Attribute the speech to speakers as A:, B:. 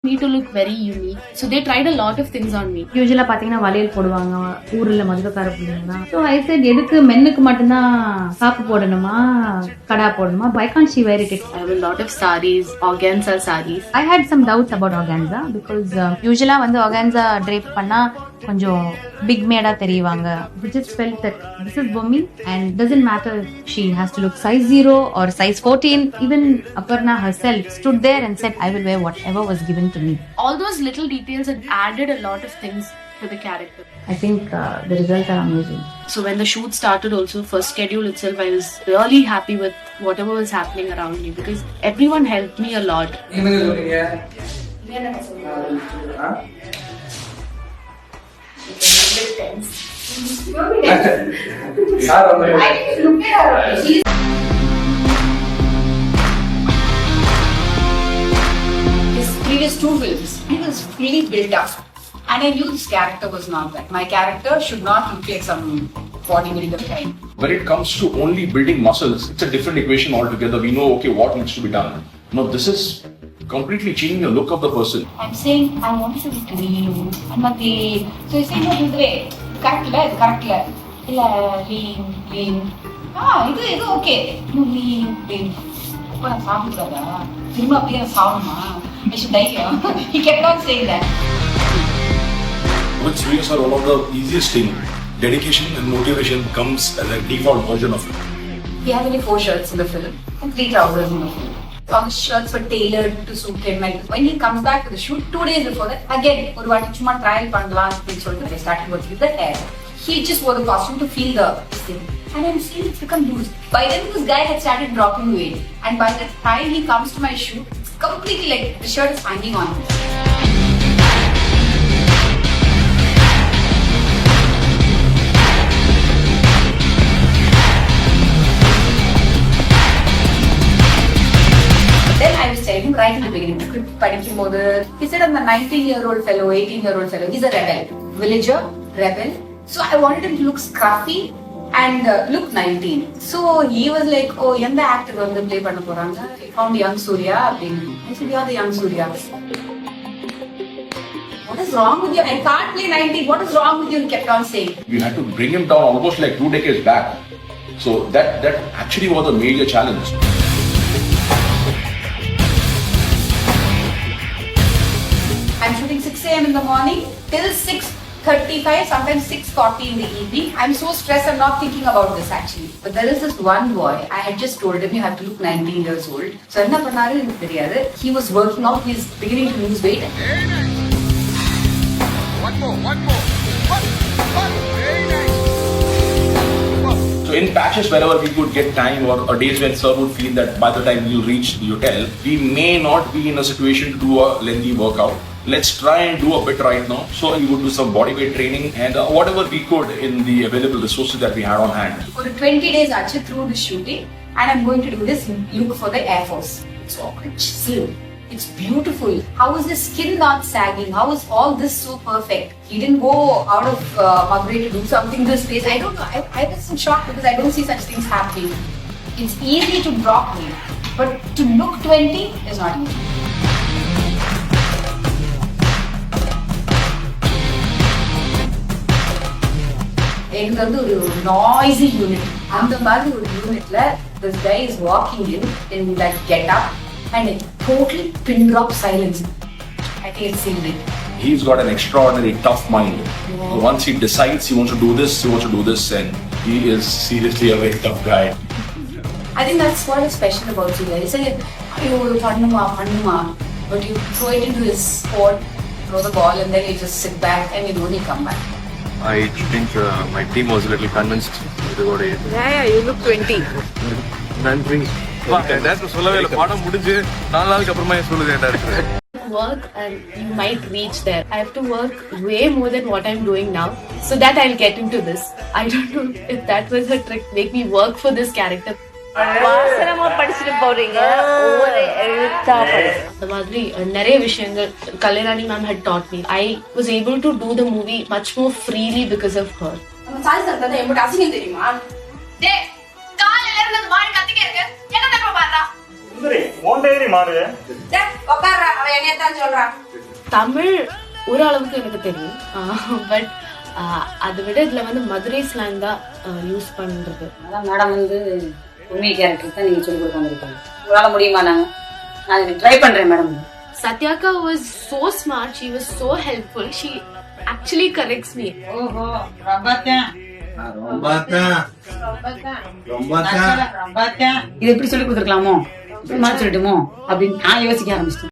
A: me to look very unique. So they tried a lot of things on me.
B: யூசுவலா பாத்தீங்கன்னா வளையல் போடுவாங்க ஊர்ல மதுரக்கார பிள்ளைங்க. So I said எதுக்கு மென்னுக்கு மட்டும்தான் காப்பு போடணுமா கடா போடணுமா? Why can't she wear it?
A: I have a lot of sarees, organza sarees.
B: I had some doubts about organza because usually வந்து organza drape பண்ணா கொஞ்சம் big made-ஆ தெரிவாங்க. We just felt that this is Bhumi and doesn't matter if she has to look size 0 or size 14. Even Aparna herself stood there and said, I will wear whatever was given to me.
A: All those little details had added a lot of things to the character.
B: I think the results are amazing.
A: So when the shoot started also, first schedule itself, I was really happy with whatever was happening around me because everyone helped me a lot.
C: His previous 2 films, he was really built up. And I knew this character was not that. My character should not look like some bodybuilder kind.
D: When it comes to only building muscles, it's a different equation altogether. We know, okay, what needs to be done. No, this is completely changing the look of the person.
C: I'm saying, I want to be clean. I'm not the... So he's saying, no, this way. Correct la, correct la. Illa, lean, lean. This okay. No, lean, lean. What I'm saying, brother. Film up here, sound, I should die here. He kept on saying that.
D: With swings are one of the easiest thing. Dedication and motivation comes as a default version of it.
C: He has only 4 shirts in the film and 3 trousers in the film. All the shirts were tailored to suit him. And when he comes back to the shoot, 2 days before that, again, chuma trial pandalam, they started working with the hair. He just wore the costume to feel the thing. And I'm seeing it's become loose. By then, this guy had started dropping weight. And by the time he comes to my shoot, it's completely like the shirt is hanging on him. Then I was telling him right in the beginning, he said I'm a 19-year-old fellow, 18-year-old fellow. He's a rebel, villager, rebel. So I wanted him to look scruffy and look 19. So he was like, oh, yanda actor vandu play panna poranga. He found young Surya. I said, you're the young Surya. What is wrong with you? I can't play 19. What is wrong with you? He kept on saying.
D: We had to bring him down almost like 2 decades back. So that actually was a major challenge.
C: I'm shooting 6 a.m. in the morning till 6:35, sometimes 6:40 in the evening. I'm so stressed, I'm not thinking about this actually. But there is this one boy, I had just told him you have to look 19 years old. So he was working out, he's beginning to lose weight.
E: One more. Very nice.
D: So in patches wherever we could get time or days when sir would feel that by the time you reach the hotel, we may not be in a situation to do a lengthy workout. Let's try and do a bit right now. So we would do some bodyweight training and whatever we could in the available resources that we had on hand.
C: For 20 days actually through the shooting, and I'm going to do this look for the Air Force. It's all chisel. It's beautiful. How is the skin not sagging? How is all this so perfect? He didn't go out of Madurai to do something this place. I don't know. I was in shock because I don't see such things happening. It's easy to drop weight, but to look 20 is not easy. எங்களுக்கு வந்து ஒரு noisy unit. அந்த மாதிரி ஒரு யூனிட்ல this guy is walking in like get up and a total pin drop silence. I think it's sealed it.
D: He's got an extraordinary tough mind. So once he decides he wants to do this, and he is seriously a very tough guy.
C: I think that's what is special about you guys. It's like, pannuma, but you throw it into his court, throw the ball and then you just sit back and you only come back.
F: I think my team was a little convinced about it.
G: Yeah, you look 20.
F: நன்றி. சொல்லவே இல்லை படம் முடிஞ்சு 4 நாளுக்கு அப்புறமா சொல்லுது director.
A: Work and you might reach there. I have to work way more than what I'm doing now so that I'll get into this. I don't know if that was a trick, make me work for this character.
G: வாசனமா படிச்சிட்டு போறீங்க ஒவ்வொரு எழுத்தா
A: அந்த மாதிரி நிறைய விஷயங்கள் Kalyani ma'am had taught me. I was able to do the movie much more freely because of her.
C: நம்ம Sai sir தான் எவ்வளவு அசிங்கம் தெரியுமா? டேய் காலையில இருந்து அந்த மாடு கத்திட்டே இருக்கு. என்ன தப்பு பண்றா?
H: சுந்தரி, ஓன் டைரி மாடு.
C: டேய் உட்கார்றா, அவ என்னையத்தான் சொல்றா.
A: தமிழ் ஓரளவுக்கு எனக்கு தெரியும், பட் அதை விட இதுல வந்து மதுரை ஸ்லாங் தான் யூஸ் பண்றது.
C: அதான் மேடம் வந்து உண்மை கேரக்டர் தான் நீங்க சொல்லி கொடுக்க வந்திருக்காங்க. உங்களால முடியுமா? நான் ட்ரை பண்றேன் madam.
A: Satyaka was so smart, she was so helpful, she actually corrects me.
C: ஓஹோ, ரொம்பத்தான். இது எப்படி சொல்லி கொடுத்துருக்கலாமோ, இப்படி மாதிரி சொல்லட்டுமோ அப்படின்னு நான் யோசிக்க ஆரம்பிச்சிட்டேன்.